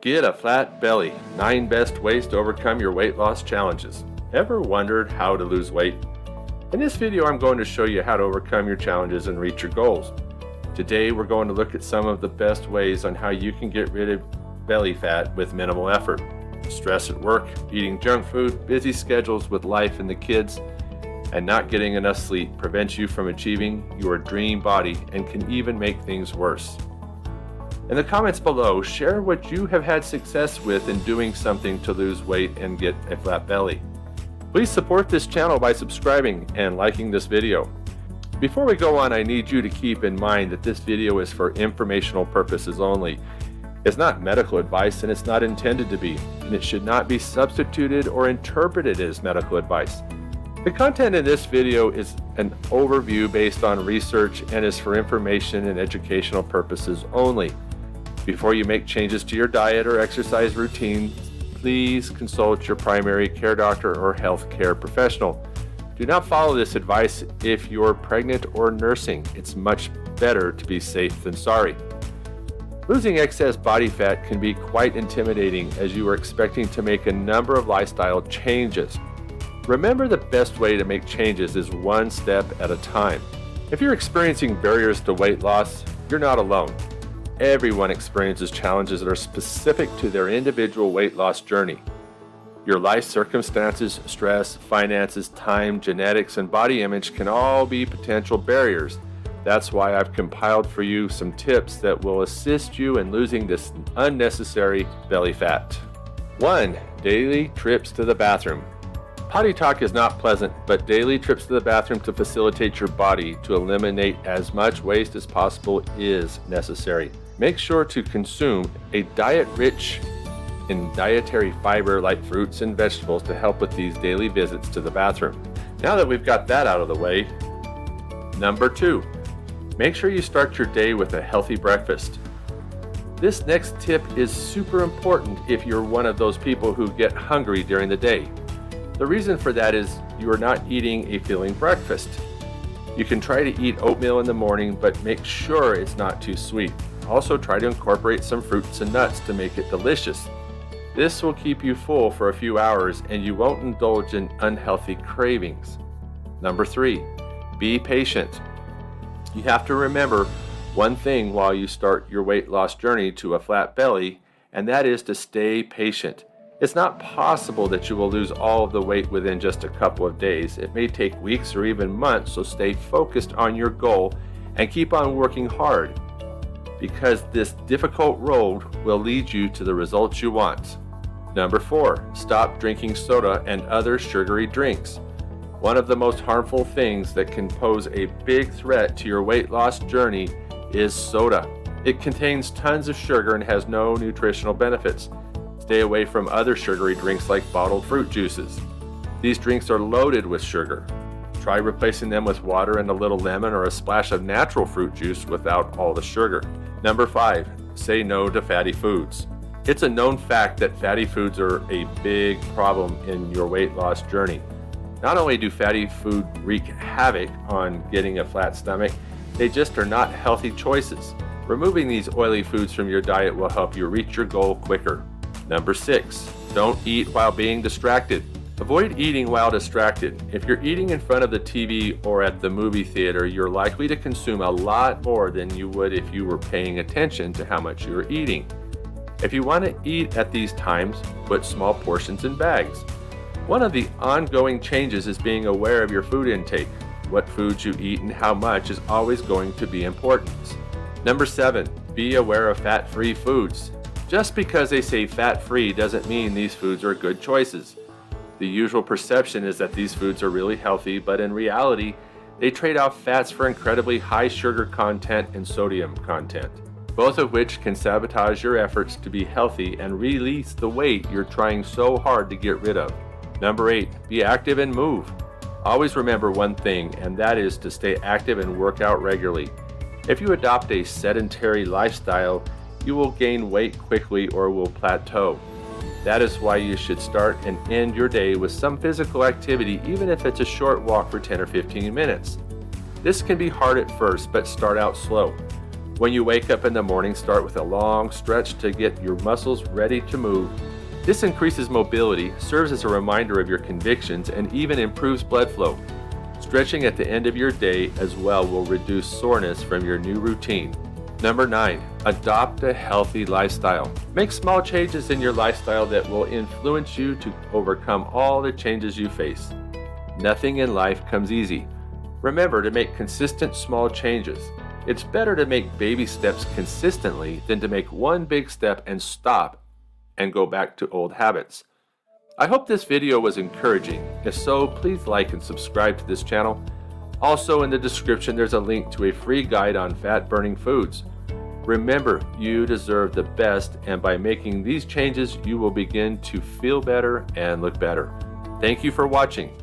Get a flat belly. 9 best ways to overcome your weight loss challenges. Ever wondered how to lose weight? In this video, I'm going to show you how to overcome your challenges and reach your goals. Today, we're going to look at some of the best ways on how you can get rid of belly fat with minimal effort. Stress at work, eating junk food, busy schedules with life and the kids, and not getting enough sleep prevents you from achieving your dream body and can even make things worse. In the comments below, share what you have had success with in doing something to lose weight and get a flat belly. Please support this channel by subscribing and liking this video. Before we go on, I need you to keep in mind that this video is for informational purposes only. It's not medical advice and it's not intended to be, and it should not be substituted or interpreted as medical advice. The content in this video is an overview based on research and is for information and educational purposes only. Before you make changes to your diet or exercise routine, please consult your primary care doctor or health care professional. Do not follow this advice if you're pregnant or nursing. It's much better to be safe than sorry. Losing excess body fat can be quite intimidating as you are expecting to make a number of lifestyle changes. Remember, the best way to make changes is one step at a time. If you're experiencing barriers to weight loss, you're not alone. Everyone experiences challenges that are specific to their individual weight loss journey. Your life circumstances, stress, finances, time, genetics, and body image can all be potential barriers. That's why I've compiled for you some tips that will assist you in losing this unnecessary belly fat. 1. Daily trips to the bathroom. Potty talk is not pleasant, but daily trips to the bathroom to facilitate your body to eliminate as much waste as possible is necessary. Make sure to consume a diet rich in dietary fiber like fruits and vegetables to help with these daily visits to the bathroom. Now that we've got that out of the way, number 2, make sure you start your day with a healthy breakfast. This next tip is super important if you're one of those people who get hungry during the day. The reason for that is you are not eating a filling breakfast. You can try to eat oatmeal in the morning, but make sure it's not too sweet. Also try to incorporate some fruits and nuts to make it delicious. This will keep you full for a few hours and you won't indulge in unhealthy cravings. Number 3, be patient. You have to remember one thing while you start your weight loss journey to a flat belly, and that is to stay patient. It's not possible that you will lose all of the weight within just a couple of days. It may take weeks or even months, so stay focused on your goal and keep on working hard, because this difficult road will lead you to the results you want. Number 4, stop drinking soda and other sugary drinks. One of the most harmful things that can pose a big threat to your weight loss journey is soda. It contains tons of sugar and has no nutritional benefits. Stay away from other sugary drinks like bottled fruit juices. These drinks are loaded with sugar. Try replacing them with water and a little lemon or a splash of natural fruit juice without all the sugar. Number 5, say no to fatty foods. It's a known fact that fatty foods are a big problem in your weight loss journey. Not only do fatty food wreak havoc on getting a flat stomach, they just are not healthy choices. Removing these oily foods from your diet will help you reach your goal quicker. Number 6, don't eat while being distracted. Avoid eating while distracted. If you're eating in front of the TV or at the movie theater, you're likely to consume a lot more than you would if you were paying attention to how much you're eating. If you want to eat at these times, put small portions in bags. One of the ongoing changes is being aware of your food intake. What foods you eat and how much is always going to be important. Number 7, be aware of fat-free foods. Just because they say fat-free doesn't mean these foods are good choices. The usual perception is that these foods are really healthy, but in reality, they trade off fats for incredibly high sugar content and sodium content, both of which can sabotage your efforts to be healthy and release the weight you're trying so hard to get rid of. Number 8, be active and move. Always remember one thing, and that is to stay active and work out regularly. If you adopt a sedentary lifestyle, you will gain weight quickly or will plateau. That is why you should start and end your day with some physical activity, even if it's a short walk for 10 or 15 minutes. This can be hard at first, but start out slow. When you wake up in the morning, start with a long stretch to get your muscles ready to move. This increases mobility, serves as a reminder of your convictions, and even improves blood flow. Stretching at the end of your day as well will reduce soreness from your new routine. Number 9, adopt a healthy lifestyle. Make small changes in your lifestyle that will influence you to overcome all the changes you face. Nothing in life comes easy. Remember to make consistent small changes. It's better to make baby steps consistently than to make one big step and stop and go back to old habits. I hope this video was encouraging. If so, please like and subscribe to this channel. Also in the description there's a link to a free guide on fat-burning foods. Remember, you deserve the best, and by making these changes, you will begin to feel better and look better. Thank you for watching.